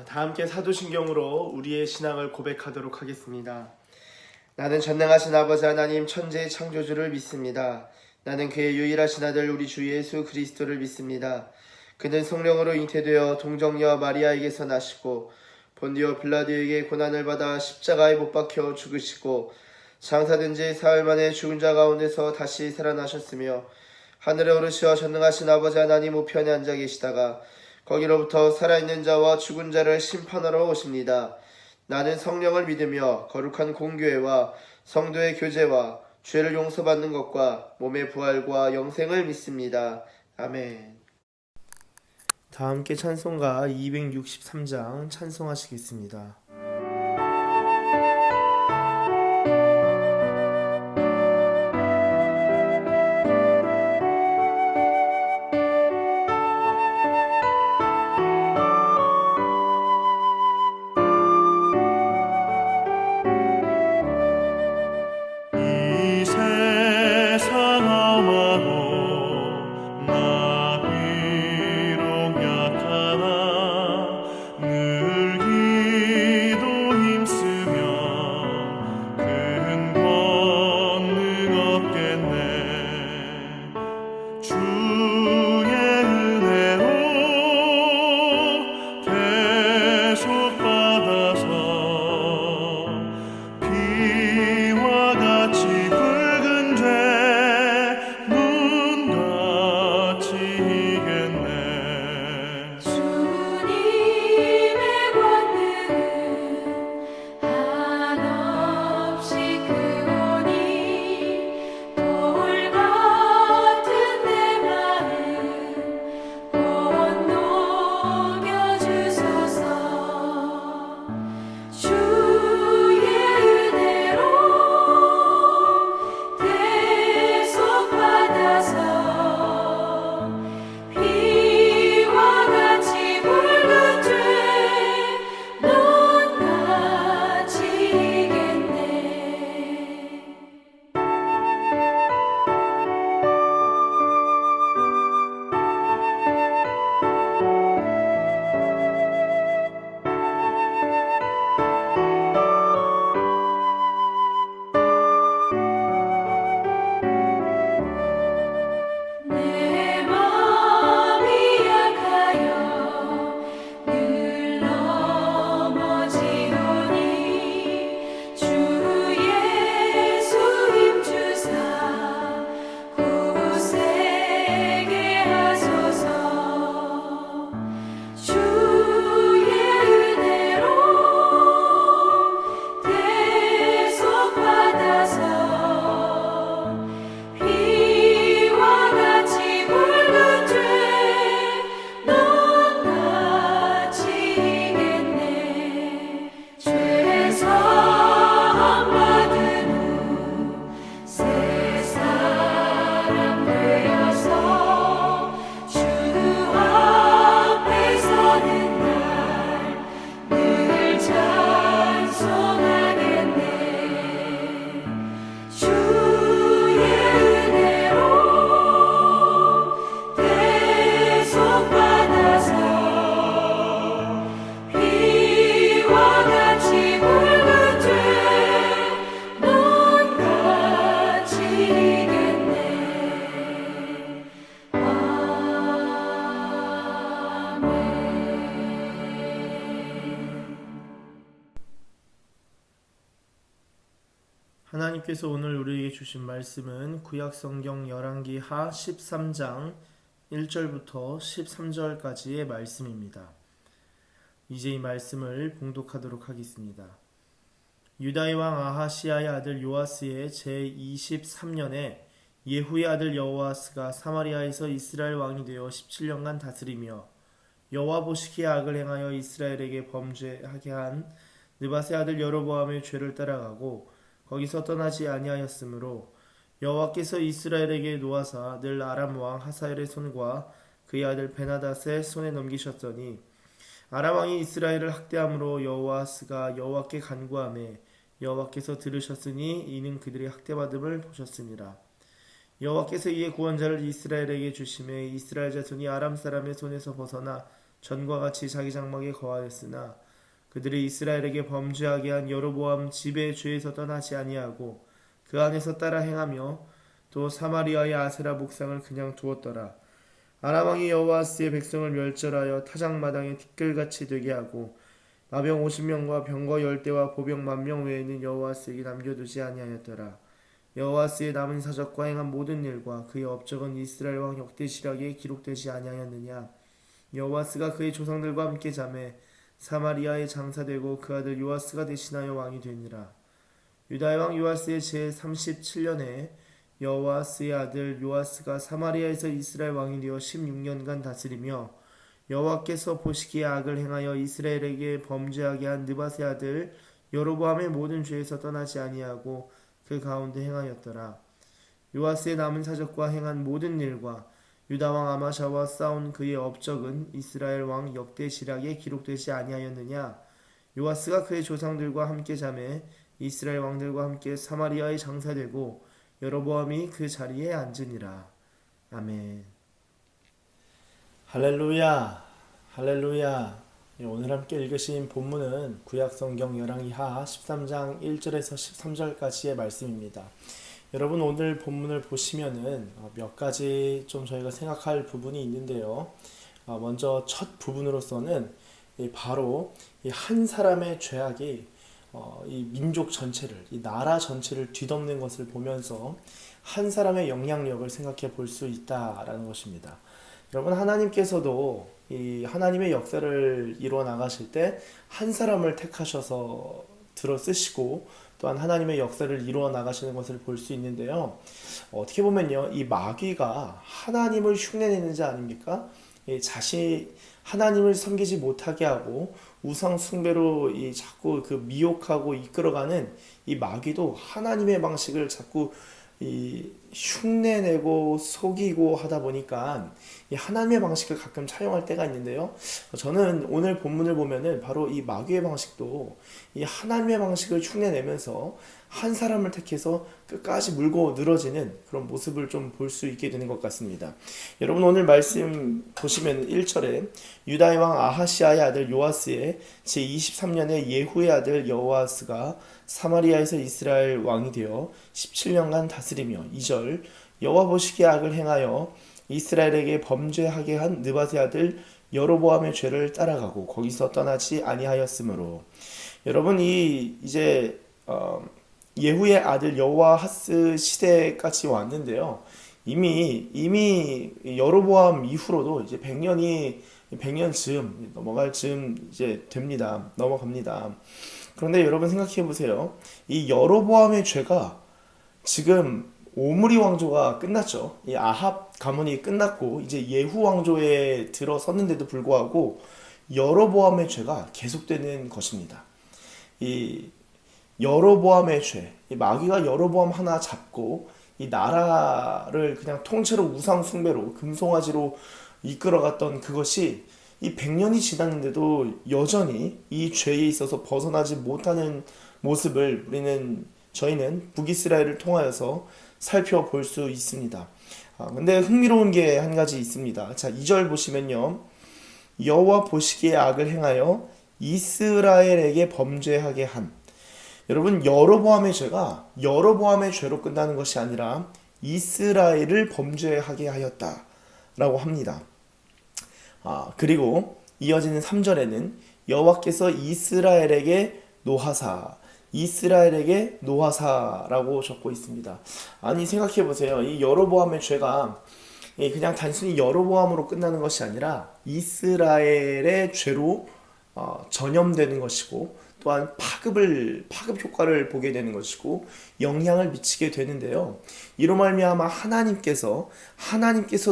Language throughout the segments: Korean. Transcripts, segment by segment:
다 함께 사도신경으로 우리의 신앙을 고백하도록 하겠습니다. 나는 전능하신 아버지 하나님 천지의 창조주를 믿습니다. 나는 그의 유일하신 아들 우리 주 예수 그리스도를 믿습니다. 그는 성령으로 잉태되어 동정녀 마리아에게서 나시고 본디오 빌라도에게 고난을 받아 십자가에 못 박혀 죽으시고 장사된 지 사흘 만에 죽은 자 가운데서 다시 살아나셨으며 하늘에 오르시어 전능하신 아버지 하나님 우편에 앉아 계시다가 거기로부터 살아있는 자와 죽은 자를 심판하러 오십니다. 나는 성령을 믿으며 거룩한 공교회와 성도의 교제와 죄를 용서받는 것과 몸의 부활과 영생을 믿습니다. 아멘. 다 함께 찬송가 263장 찬송하시겠습니다. 하나님께서 오늘 우리에게 주신 말씀은 구약성경 열왕기하 13장 1절부터 13절까지의 말씀입니다. 이제 이 말씀을 봉독하도록 하겠습니다. 유다의 왕 아하시야의 아들 요아스의 제23년에 예후의 아들 여호아스가 사마리아에서 이스라엘 왕이 되어 17년간 다스리며 여호와 보시기에 악을 행하여 이스라엘에게 범죄하게 한 느밧의 아들 여로보암의 죄를 따라가고 거기서 떠나지 아니하였으므로 여호와께서 이스라엘에게 놓아사 늘 아람 왕 하사엘의 손과 그의 아들 베나닷의 손에 넘기셨더니 아람 왕이 이스라엘을 학대함으로 여호아스가 여호와께 간구하매 여호와께서 들으셨으니 이는 그들이 학대받음을 보셨습니다. 여호와께서 이에 구원자를 이스라엘에게 주심에 이스라엘 자손이 아람 사람의 손에서 벗어나 전과 같이 자기 장막에 거하였으나 그들이 이스라엘에게 범죄하게 한 여로보암 집의 죄에서 떠나지 아니하고 그 안에서 따라 행하며 또 사마리아의 아세라 목상을 그냥 두었더라. 아람 왕이 여호와스의 백성을 멸절하여 타작마당에 티끌같이 되게 하고 마병 50명과 병거 10대와 보병 10,000명 외에는 여호와스에게 남겨두지 아니하였더라. 여호와스의 남은 사적과 행한 모든 일과 그의 업적은 이스라엘 왕 역대시락에 기록되지 아니하였느냐. 여호와스가 그의 조상들과 함께 자매 사마리아에 장사되고 그 아들 요아스가 대신하여 왕이 되니라. 유다의 왕 요아스의 제 37년에 여호와스의 아들 요아스가 사마리아에서 이스라엘 왕이 되어 16년간 다스리며 여호와께서 보시기에 악을 행하여 이스라엘에게 범죄하게 한 느밧의 아들 여로보암의 모든 죄에서 떠나지 아니하고 그 가운데 행하였더라. 요아스의 남은 사적과 행한 모든 일과 유다 왕 아마샤와 싸운 그의 업적은 이스라엘 왕 역대시락에 기록되지 아니하였느냐. 요아스가 그의 조상들과 함께 자매 이스라엘 왕들과 함께 사마리아에 장사되고 여로보암이 그 자리에 앉으니라. 아멘. 할렐루야, 할렐루야. 오늘 함께 읽으신 본문은 구약성경 열왕기하 13장 1절에서 13절까지의 말씀입니다. 여러분 오늘 본문을 보시면은 몇 가지 좀 저희가 생각할 부분이 있는데요. 먼저 첫 부분으로서는 바로 한 사람의 죄악이 이 민족 전체를, 이 나라 전체를 뒤덮는 것을 보면서 한 사람의 영향력을 생각해 볼 수 있다라는 것입니다. 여러분 하나님께서도 이 하나님의 역사를 이루어 나가실 때 한 사람을 택하셔서 들어 쓰시고 또한 하나님의 역사를 이루어 나가시는 것을 볼 수 있는데요. 어떻게 보면요, 이 마귀가 하나님을 흉내내는 자 아닙니까? 하나님을 섬기지 못하게 하고 우상 숭배로 자꾸 그 미혹하고 이끌어가는 이 마귀도 하나님의 방식을 자꾸 흉내내고 속이고 하다 보니까 이 하나님의 방식을 가끔 차용할 때가 있는데요. 저는 오늘 본문을 보면은 바로 이 마귀의 방식도 이 하나님의 방식을 흉내내면서 한 사람을 택해서 끝까지 물고 늘어지는 그런 모습을 좀 볼 수 있게 되는 것 같습니다. 여러분 오늘 말씀 보시면 1절에 유다의 왕 아하시아의 아들 요아스의 제23년에 예후의 아들 여호아스가 사마리아에서 이스라엘 왕이 되어 17년간 다스리며 2절 여호와 보시기에 악을 행하여 이스라엘에게 범죄하게 한 느밧의 아들 여로보암의 죄를 따라가고 거기서 떠나지 아니하였으므로. 여러분 이제 예후의 아들 여호아하스 시대까지 왔는데요. 이미 여로보암 이후로도 이제 100년 즈음 넘어갈 즈음 이제 됩니다. 넘어갑니다. 그런데 여러분 생각해 보세요. 이 여로보암의 죄가 지금 오므리 왕조가 끝났죠. 이 아합 가문이 끝났고 이제 예후 왕조에 들어섰는데도 불구하고 여로보암의 죄가 계속되는 것입니다. 이 여로보암의 죄, 이 마귀가 여로보암 하나 잡고 이 나라를 그냥 통째로 우상 숭배로 금송아지로 이끌어갔던 그것이 이 100년이 지났는데도 여전히 이 죄에 있어서 벗어나지 못하는 모습을 저희는 북이스라엘을 통하여서 살펴볼 수 있습니다. 근데 흥미로운 게 한 가지 있습니다. 자, 2절 보시면요. 여호와 보시기에 악을 행하여 이스라엘에게 범죄하게 한. 여러분 여로보암의 죄가 여로보암의 죄로 끝나는 것이 아니라 이스라엘을 범죄하게 하였다라고 합니다. 그리고 이어지는 3절에는 여호와께서 이스라엘에게 노하사라고 적고 있습니다. 아니 생각해 보세요. 이 여로보암의 죄가 그냥 단순히 여로보암으로 끝나는 것이 아니라 이스라엘의 죄로 전염되는 것이고 또한 파급 효과를 보게 되는 것이고 영향을 미치게 되는데요. 이로 말미암아 하나님께서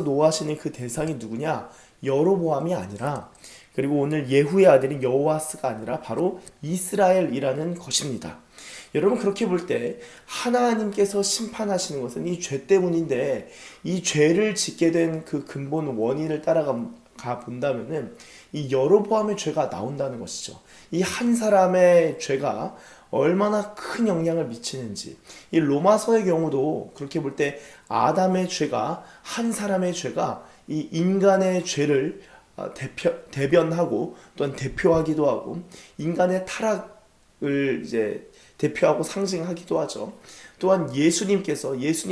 노하시는 그 대상이 누구냐? 여로보암이 아니라, 그리고 오늘 예후의 아들인 여호아스가 아니라 바로 이스라엘이라는 것입니다. 여러분 그렇게 볼 때 하나님께서 심판하시는 것은 이 죄 때문인데, 이 죄를 짓게 된 그 근본 원인을 따라가 본다면은 이 여로보암의 죄가 나온다는 것이죠. 이 한 사람의 죄가 얼마나 큰 영향을 미치는지. 이 로마서의 경우도 그렇게 볼 때 아담의 죄가, 한 사람의 죄가 이 인간의 죄를 대변하고 또한 대표하기도 하고 인간의 타락을 이제 대표하고 상징하기도 하죠. 또한 예수님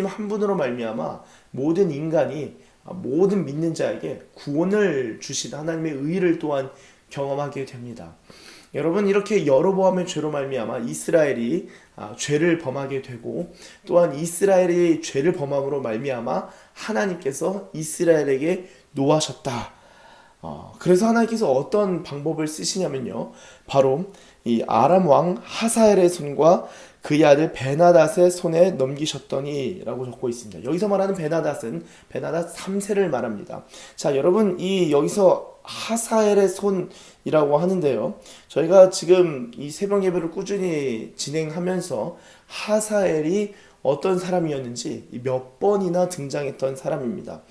한 분으로 말미암아 모든 인간이 모든 믿는 자에게 구원을 주신 하나님의 의를 또한 경험하게 됩니다. 여러분 이렇게 여로보암의 죄로 말미암아 이스라엘이 죄를 범하게 되고 또한 이스라엘이 죄를 범함으로 말미암아 하나님께서 이스라엘에게 노하셨다. 그래서 하나님께서 어떤 방법을 쓰시냐면요. 바로 이 아람 왕 하사엘의 손과 그의 아들 베나닷의 손에 넘기셨더니 라고 적고 있습니다. 여기서 말하는 베나닷은 베나닷 3세를 말합니다. 자, 여러분 이 여기서 하사엘의 손이라고 하는데요. 저희가 지금 이 새벽 예배를 꾸준히 진행하면서 하사엘이 어떤 사람이었는지 몇 번이나 등장했던 사람입니다.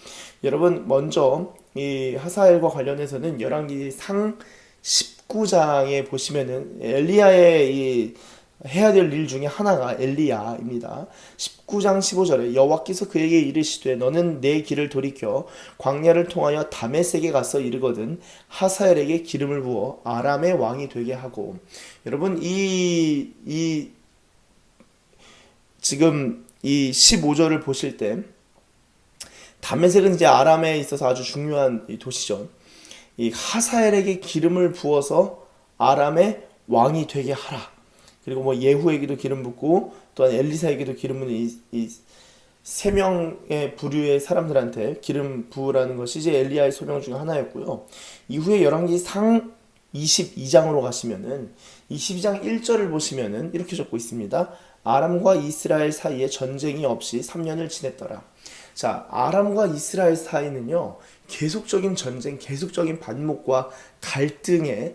여러분 먼저 이 하사엘과 관련해서는 열왕기 상 19장에 보시면은 엘리야의 이 해야 될 일 중에 하나가 엘리야입니다. 19장 15절에 여호와께서 그에게 이르시되 너는 내 길을 돌이켜 광야를 통하여 다메섹에 가서 이르거든 하사엘에게 기름을 부어 아람의 왕이 되게 하고. 여러분 지금 이 15절을 보실 때 다메섹은 이제 아람에 있어서 아주 중요한 도시죠. 이 하사엘에게 기름을 부어서 아람의 왕이 되게 하라. 그리고 뭐 예후에게도 기름 붓고 또한 엘리사에게도 기름 붓는 이 세 명의 부류의 사람들한테 기름 부으라는 것이 이제 엘리야의 소명 중 하나였고요. 이후에 열왕기 상 22장으로 가시면은 22장 1절을 보시면은 이렇게 적고 있습니다. 아람과 이스라엘 사이에 전쟁이 없이 3년을 지냈더라. 자, 아람과 이스라엘 사이는요, 계속적인 전쟁, 계속적인 반목과 갈등의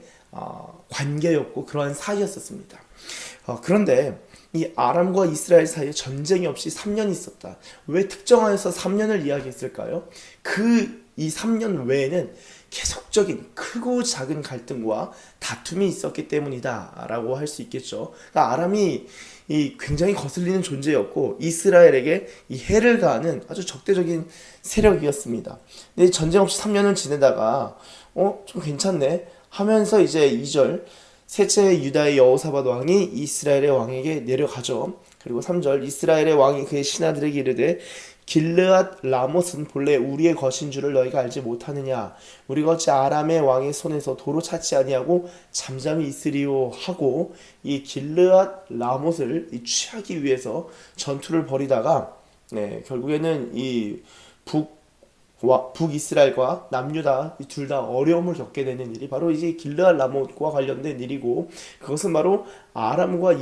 관계였고 그러한 사이였었습니다. 그런데 이 아람과 이스라엘 사이에 전쟁이 없이 3년이 있었다. 왜 특정하여서 3년을 이야기했을까요? 이 3년 외에는 계속적인 크고 작은 갈등과 다툼이 있었기 때문이다 라고 할 수 있겠죠. 그러니까 아람이 굉장히 거슬리는 존재였고 이스라엘에게 이 해를 가하는 아주 적대적인 세력이었습니다. 근데 전쟁 없이 3년을 지내다가 좀 괜찮네 하면서 이제 2절 셋째 유다의 여호사밧 왕이 이스라엘의 왕에게 내려가죠. 그리고 3절 이스라엘의 왕이 그의 신하들에게 이르되 길르앗 라못은 본래 우리의 것인 줄을 너희가 알지 못하느냐. 우리가 어찌 아람의 왕의 손에서 도로 찾지 아니하고 잠잠히 있으리요 하고 이 길르앗 라못을 취하기 위해서 전투를 벌이다가 결국에는 이 북이스라엘과 남유다 둘 다 어려움을 겪게 되는 일이 바로 이제 길르앗 라못과 관련된 일이고, 그것은 바로 아람과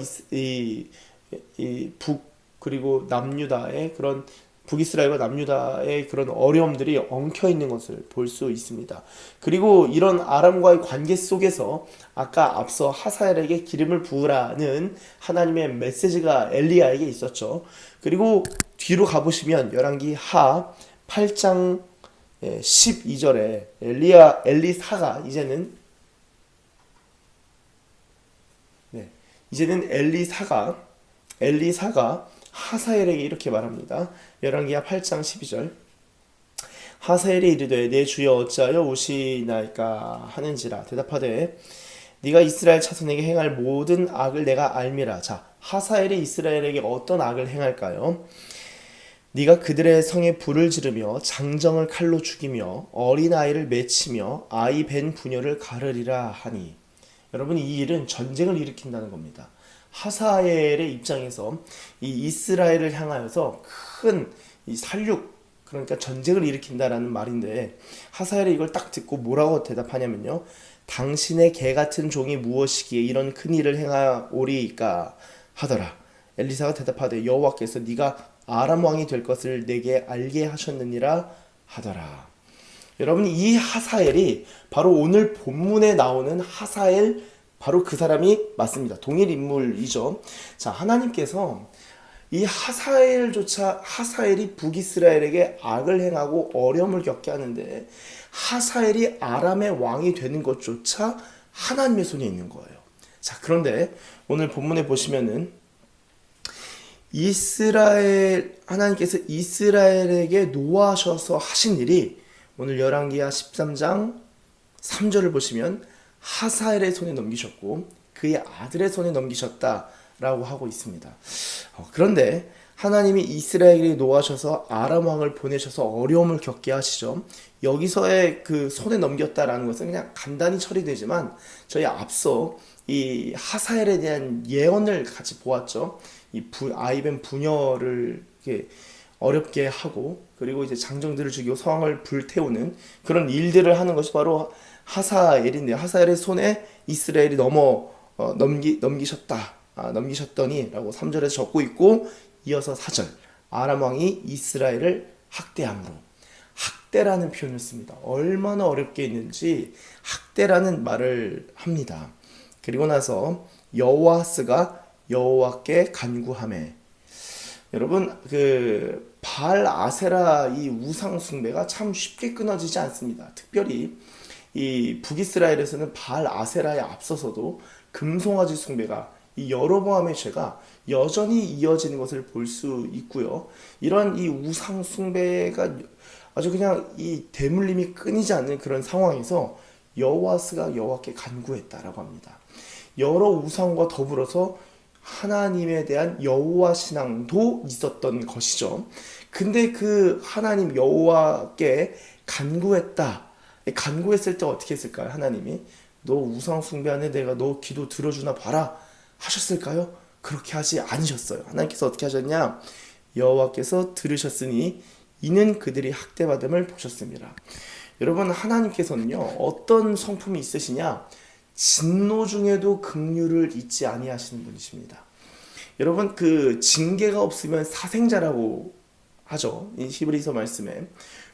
북 그리고 남유다의 그런 북이스라엘과 남유다의 그런 어려움들이 엉켜 있는 것을 볼 수 있습니다. 그리고 이런 아람과의 관계 속에서 아까 앞서 하사엘에게 기름을 부으라는 하나님의 메시지가 엘리야에게 있었죠. 그리고 뒤로 가보시면 열왕기 하 8장 12절에 엘리사가 이제는 엘리사가 하사엘에게 이렇게 말합니다. 열왕기하 8장 12절 하사엘이 이르되 내 주여 어찌하여 오시나이까 하는지라 대답하되 네가 이스라엘 자손에게 행할 모든 악을 내가 알미라. 자, 하사엘이 이스라엘에게 어떤 악을 행할까요? 네가 그들의 성에 불을 지르며 장정을 칼로 죽이며 어린아이를 맺히며 아이 벤 부녀를 가르리라 하니. 여러분 이 일은 전쟁을 일으킨다는 겁니다. 하사엘의 입장에서 이 이스라엘을 향하여서 큰 이 살육, 그러니까 전쟁을 일으킨다라는 말인데 하사엘이 이걸 딱 듣고 뭐라고 대답하냐면요. 당신의 개 같은 종이 무엇이기에 이런 큰 일을 행하오리까 하더라. 엘리사가 대답하되 여호와께서 네가 아람 왕이 될 것을 내게 알게 하셨느니라 하더라. 여러분 이 하사엘이 바로 오늘 본문에 나오는 하사엘, 바로 그 사람이 맞습니다. 동일 인물이죠. 자, 하나님께서 이 하사엘이 북이스라엘에게 악을 행하고 어려움을 겪게 하는데 하사엘이 아람의 왕이 되는 것조차 하나님의 손에 있는 거예요. 자, 그런데 오늘 본문에 보시면은 하나님께서 이스라엘에게 노하셔서 하신 일이 오늘 열왕기하 13장 3절을 보시면 하사엘의 손에 넘기셨고 그의 아들의 손에 넘기셨다라고 하고 있습니다. 그런데 하나님이 이스라엘이 노하셔서 아람 왕을 보내셔서 어려움을 겪게 하시죠. 여기서의 그 손에 넘겼다라는 것은 그냥 간단히 처리되지만 저희 앞서 이 하사엘에 대한 예언을 같이 보았죠. 이 아이벤 부녀를 이렇게 어렵게 하고 그리고 이제 장정들을 죽이고 성을 불태우는 그런 일들을 하는 것이 바로 하사엘인데 하사엘의 손에 이스라엘이 넘기셨다. 넘기셨더니라고 3절에서 적고 있고 이어서 4절 아람 왕이 이스라엘을 학대함으로 학대라는 표현을 씁니다. 얼마나 어렵게 했는지 학대라는 말을 합니다. 그리고 나서 여호아스가 여호와께 간구하매 여러분 그 바알 아세라 이 우상 숭배가 참 쉽게 끊어지지 않습니다. 특별히 이 북이스라엘에서는 바알 아세라에 앞서서도 금송아지 숭배가 이 여로보암의 죄가 여전히 이어지는 것을 볼 수 있고요. 이런 이 우상 숭배가 아주 그냥 이 대물림이 끊이지 않는 그런 상황에서 여호와스가 여호와께 간구했다라고 합니다. 여러 우상과 더불어서 하나님에 대한 여호와 신앙도 있었던 것이죠. 근데 그 하나님 여호와께 간구했다. 간구했을 때 어떻게 했을까요? 하나님이 너 우상 숭배하네 내가 너 기도 들어주나 봐라 하셨을까요? 그렇게 하지 않으셨어요. 하나님께서 어떻게 하셨냐? 여호와께서 들으셨으니 이는 그들이 학대받음을 보셨습니다. 여러분 하나님께서는요 어떤 성품이 있으시냐? 진노 중에도 긍휼을 잊지 아니하시는 분이십니다. 여러분 그 징계가 없으면 사생자라고 하죠. 이 히브리서 말씀에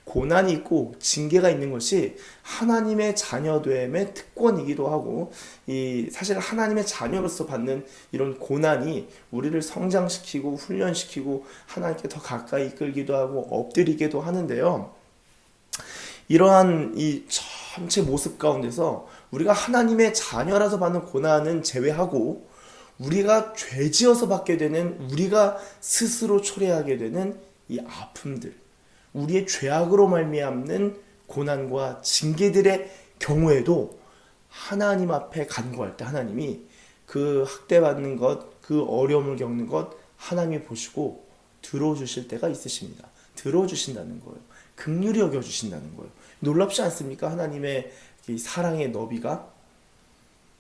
고난이 있고 징계가 있는 것이 하나님의 자녀됨의 특권이기도 하고 이 사실 하나님의 자녀로서 받는 이런 고난이 우리를 성장시키고 훈련시키고 하나님께 더 가까이 이끌기도 하고 엎드리기도 하는데요. 이러한 이 전체 모습 가운데서 우리가 하나님의 자녀라서 받는 고난은 제외하고 우리가 죄지어서 받게 되는 우리가 스스로 초래하게 되는 이 아픔들 우리의 죄악으로 말미암는 고난과 징계들의 경우에도 하나님 앞에 간구할 때 하나님이 그 학대받는 것, 그 어려움을 겪는 것 하나님이 보시고 들어주실 때가 있으십니다. 들어주신다는 거예요. 긍휼히 여겨주신다는 거예요. 놀랍지 않습니까? 하나님의 이 사랑의 너비가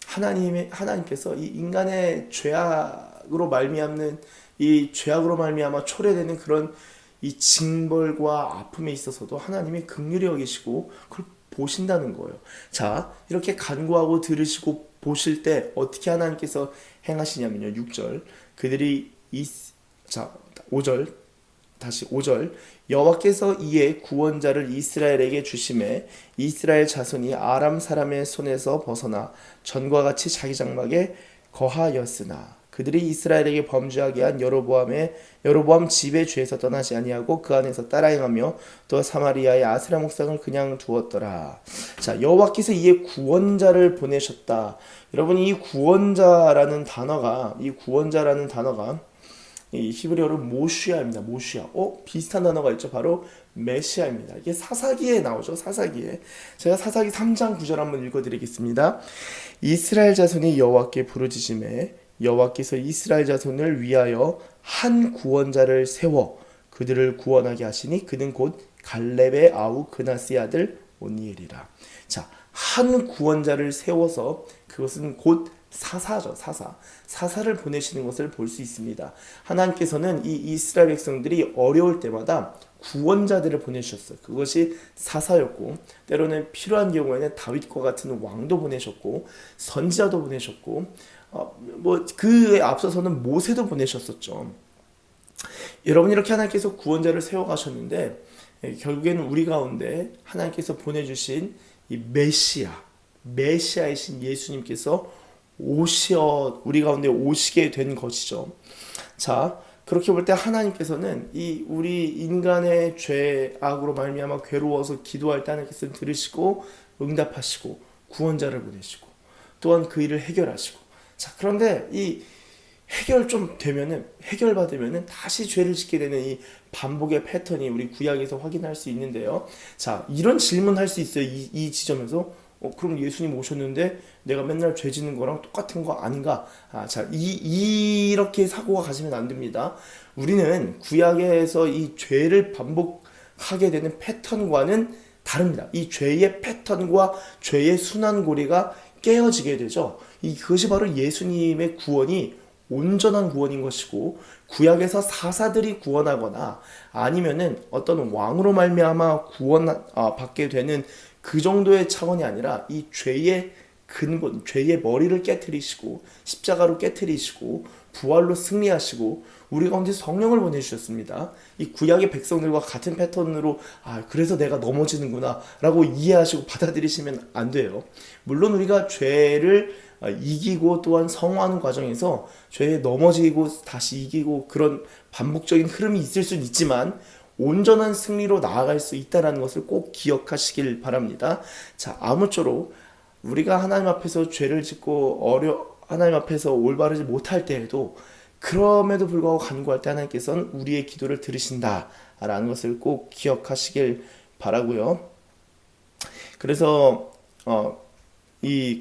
하나님께서 이 인간의 죄악으로 말미암는 이 죄악으로 말미암아 초래되는 그런 이 징벌과 아픔에 있어서도 하나님이 긍휼히 여기시고 그걸 보신다는 거예요. 자, 이렇게 간구하고 들으시고 보실 때 어떻게 하나님께서 행하시냐면요. 6절 그들이 5절 다시 5절 여호와께서 이에 구원자를 이스라엘에게 주심에 이스라엘 자손이 아람 사람의 손에서 벗어나 전과 같이 자기 장막에 거하였으나 그들이 이스라엘에게 범죄하게 한 여로보암 집의 죄에서 떠나지 아니하고 그 안에서 따라 행하며 또 사마리아의 아세라 목상을 그냥 두었더라. 자, 여호와께서 이에 구원자를 보내셨다. 여러분 이 구원자라는 단어가 이 히브리어로 모시아입니다. 모시아. 비슷한 단어가 있죠. 바로 메시아입니다. 이게 사사기에 나오죠. 사사기에. 제가 사사기 3장 9절 한번 읽어드리겠습니다. 이스라엘 자손이 여호와께 부르짖음에 여호와께서 이스라엘 자손을 위하여 한 구원자를 세워 그들을 구원하게 하시니 그는 곧 갈렙의 아우 그나스의 아들 오니엘이라. 자, 한 구원자를 세워서 그것은 곧 사사죠. 사사를 보내시는 것을 볼 수 있습니다. 하나님께서는 이 이스라엘 백성들이 어려울 때마다 구원자들을 보내주셨어요. 그것이 사사였고 때로는 필요한 경우에는 다윗과 같은 왕도 보내셨고 선지자도 보내셨고 그에 앞서서는 모세도 보내셨었죠. 여러분 이렇게 하나님께서 구원자를 세워가셨는데 결국에는 우리 가운데 하나님께서 보내주신 이 메시아이신 예수님께서 우리 가운데 오시게 된 것이죠. 자, 그렇게 볼 때 하나님께서는 이 우리 인간의 죄악으로 말미암아 괴로워서 기도할 때 하나님께서는 들으시고 응답하시고 구원자를 보내시고 또한 그 일을 해결하시고. 자, 그런데 이 해결받으면은 다시 죄를 짓게 되는 이 반복의 패턴이 우리 구약에서 확인할 수 있는데요. 자, 이런 질문할 수 있어요. 이 지점에서 그럼 예수님 오셨는데 내가 맨날 죄 짓는 거랑 똑같은 거 아닌가? 자, 이렇게 사고가 가시면 안 됩니다. 우리는 구약에서 이 죄를 반복하게 되는 패턴과는 다릅니다. 이 죄의 패턴과 죄의 순환고리가 깨어지게 되죠. 그것이 바로 예수님의 구원이 온전한 구원인 것이고, 구약에서 사사들이 구원하거나 아니면은 어떤 왕으로 말미암아 받게 되는 그 정도의 차원이 아니라 이 죄의 근본, 죄의 머리를 깨트리시고 십자가로 깨트리시고 부활로 승리하시고 우리 가운데 성령을 보내주셨습니다. 이 구약의 백성들과 같은 패턴으로 그래서 내가 넘어지는구나 라고 이해하시고 받아들이시면 안 돼요. 물론 우리가 죄를 이기고 또한 성화하는 과정에서 죄에 넘어지고 다시 이기고 그런 반복적인 흐름이 있을 수는 있지만 온전한 승리로 나아갈 수 있다는 것을 꼭 기억하시길 바랍니다. 자, 아무쪼록 우리가 하나님 앞에서 죄를 짓고 하나님 앞에서 올바르지 못할 때에도 그럼에도 불구하고 간구할 때 하나님께서는 우리의 기도를 들으신다라는 것을 꼭 기억하시길 바라고요. 그래서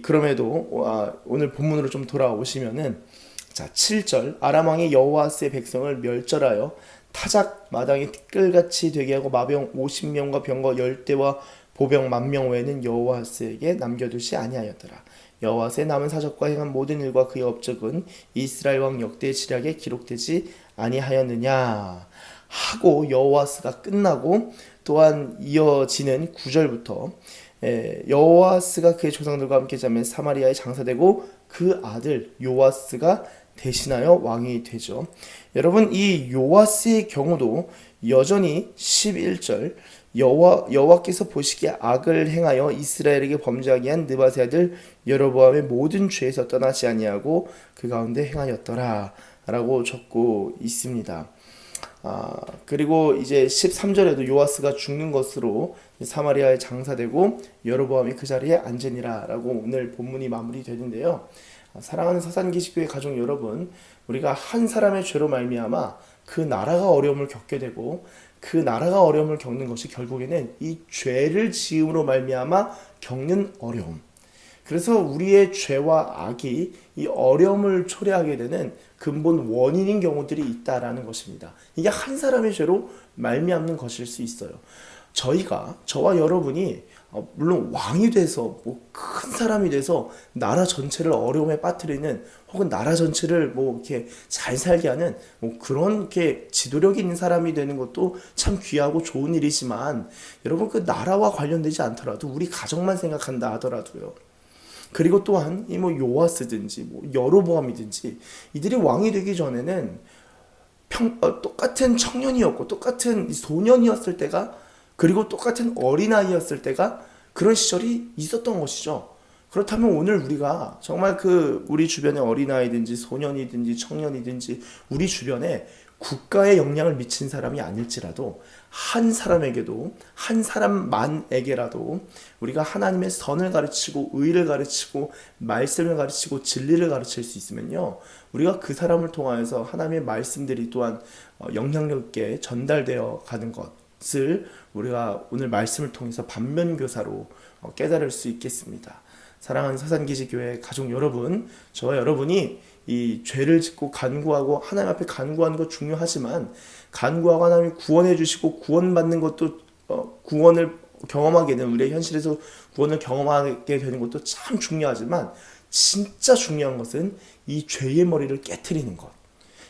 그럼에도 오늘 본문으로 좀 돌아오시면은 자 7절 아람 왕이 여호와스의 백성을 멸절하여 타작 마당이 티끌같이 되게 하고 마병 50명과 병거 10대와 보병 10,000명 외에는 여호와스에게 남겨두지 아니하였더라. 여호와스의 남은 사적과 행한 모든 일과 그의 업적은 이스라엘 왕 역대의 지략에 기록되지 아니하였느냐 하고 여호와스가 끝나고 또한 이어지는 9절부터 여호와스가 그의 조상들과 함께 자매 사마리아에 장사되고 그 아들 요아스가 대신하여 왕이 되죠. 여러분 이 요아스의 경우도 여전히 11절 여호와께서 보시기에 악을 행하여 이스라엘에게 범죄하게 한 느바세 아들 여로보암의 모든 죄에서 떠나지 아니하고 그 가운데 행하였더라 라고 적고 있습니다. 그리고 이제 13절에도 요아스가 죽는 것으로 사마리아에 장사되고 여로보암이 그 자리에 앉으니라 라고 오늘 본문이 마무리되는데요. 사랑하는 사산기식교회 가족 여러분, 우리가 한 사람의 죄로 말미암아 그 나라가 어려움을 겪게 되고 그 나라가 어려움을 겪는 것이 결국에는 이 죄를 지음으로 말미암아 겪는 어려움. 그래서 우리의 죄와 악이 이 어려움을 초래하게 되는 근본 원인인 경우들이 있다라는 것입니다. 이게 한 사람의 죄로 말미암는 것일 수 있어요. 저와 여러분이 물론 왕이 돼서 큰 사람이 돼서 나라 전체를 어려움에 빠뜨리는 혹은 나라 전체를 이렇게 잘 살게 하는 그런 게 지도력 있는 사람이 되는 것도 참 귀하고 좋은 일이지만 여러분 그 나라와 관련되지 않더라도 우리 가정만 생각한다 하더라도요. 그리고 또한 이 요아스든지 여로보암이든지 이들이 왕이 되기 전에는 똑같은 청년이었고 똑같은 소년이었을 때가 그리고 똑같은 어린아이였을 때가 그런 시절이 있었던 것이죠. 그렇다면 오늘 우리가 정말 우리 주변에 어린아이든지 소년이든지 청년이든지 우리 주변에 국가에 영향을 미친 사람이 아닐지라도 한 사람에게도 한 사람만에게라도 우리가 하나님의 선을 가르치고 의를 가르치고 말씀을 가르치고 진리를 가르칠 수 있으면요 우리가 그 사람을 통하여서 하나님의 말씀들이 또한 영향력 있게 전달되어 가는 것을 우리가 오늘 말씀을 통해서 반면교사로 깨달을 수 있겠습니다. 사랑하는 사산기지교회 가족 여러분, 저와 여러분이 이 죄를 짓고 간구하고 하나님 앞에 간구하는 것 중요하지만 간구하고 하나님이 구원해 주시고 구원받는 것도 구원을 경험하게 되는 우리의 현실에서 구원을 경험하게 되는 것도 참 중요하지만 진짜 중요한 것은 이 죄의 머리를 깨트리는 것,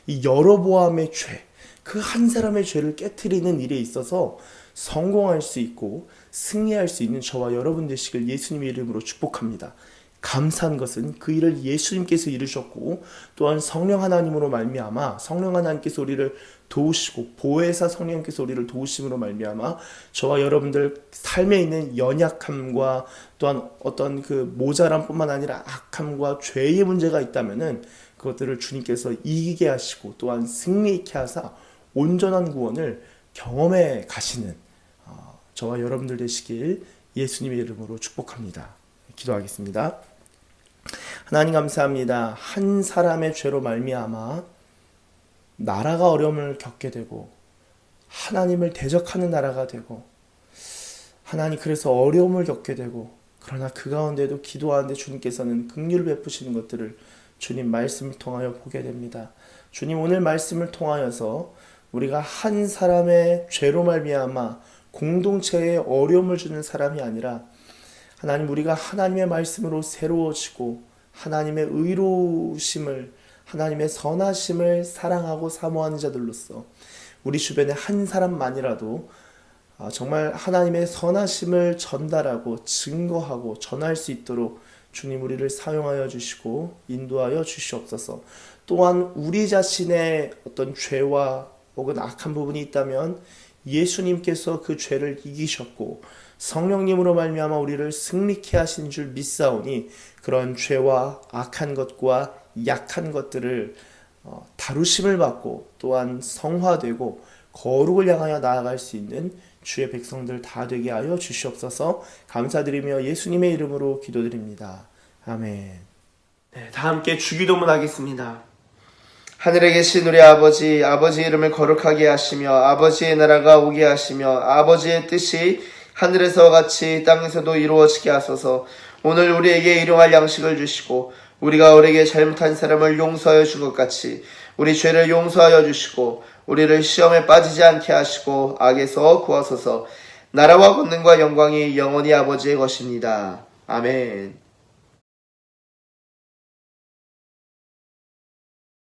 이 여로보암의 죄, 그 한 사람의 죄를 깨트리는 일에 있어서 성공할 수 있고 승리할 수 있는 저와 여러분 되시길 예수님의 이름으로 축복합니다. 감사한 것은 그 일을 예수님께서 이루셨고 또한 성령 하나님으로 말미암아 성령 하나님께서 우리를 도우시고 보혜사 성령께서 우리를 도우심으로 말미암아 저와 여러분들 삶에 있는 연약함과 또한 어떤 모자람뿐만 아니라 악함과 죄의 문제가 있다면은 그것들을 주님께서 이기게 하시고 또한 승리 있게 하사 온전한 구원을 경험해 가시는 저와 여러분들 되시길 예수님의 이름으로 축복합니다. 기도하겠습니다. 하나님 감사합니다. 한 사람의 죄로 말미암아 나라가 어려움을 겪게 되고 하나님을 대적하는 나라가 되고 하나님 그래서 어려움을 겪게 되고 그러나 그 가운데도 기도하는데 주님께서는 긍휼을 베푸시는 것들을 주님 말씀을 통하여 보게 됩니다. 주님 오늘 말씀을 통하여서 우리가 한 사람의 죄로 말미암아 공동체에 어려움을 주는 사람이 아니라 하나님 우리가 하나님의 말씀으로 새로워지고 하나님의 의로우심을 하나님의 선하심을 사랑하고 사모하는 자들로서 우리 주변에 한 사람만이라도 정말 하나님의 선하심을 전달하고 증거하고 전할 수 있도록 주님 우리를 사용하여 주시고 인도하여 주시옵소서. 또한 우리 자신의 어떤 죄와 혹은 악한 부분이 있다면 예수님께서 그 죄를 이기셨고 성령님으로 말미암아 우리를 승리케 하신 줄 믿사오니 그런 죄와 악한 것과 약한 것들을 다루심을 받고 또한 성화되고 거룩을 향하여 나아갈 수 있는 주의 백성들 다 되게 하여 주시옵소서. 감사드리며 예수님의 이름으로 기도드립니다. 아멘. 네, 다 함께 주기도문 하겠습니다. 하늘에 계신 우리 아버지, 아버지의 이름을 거룩하게 하시며 아버지의 나라가 오게 하시며 아버지의 뜻이 하늘에서 같이 땅에서도 이루어지게 하소서. 오늘 우리에게 일용할 양식을 주시고 우리가 우리에게 잘못한 사람을 용서하여 준 것 같이 우리 죄를 용서하여 주시고 우리를 시험에 빠지지 않게 하시고 악에서 구하소서. 나라와 권능과 영광이 영원히 아버지의 것입니다. 아멘.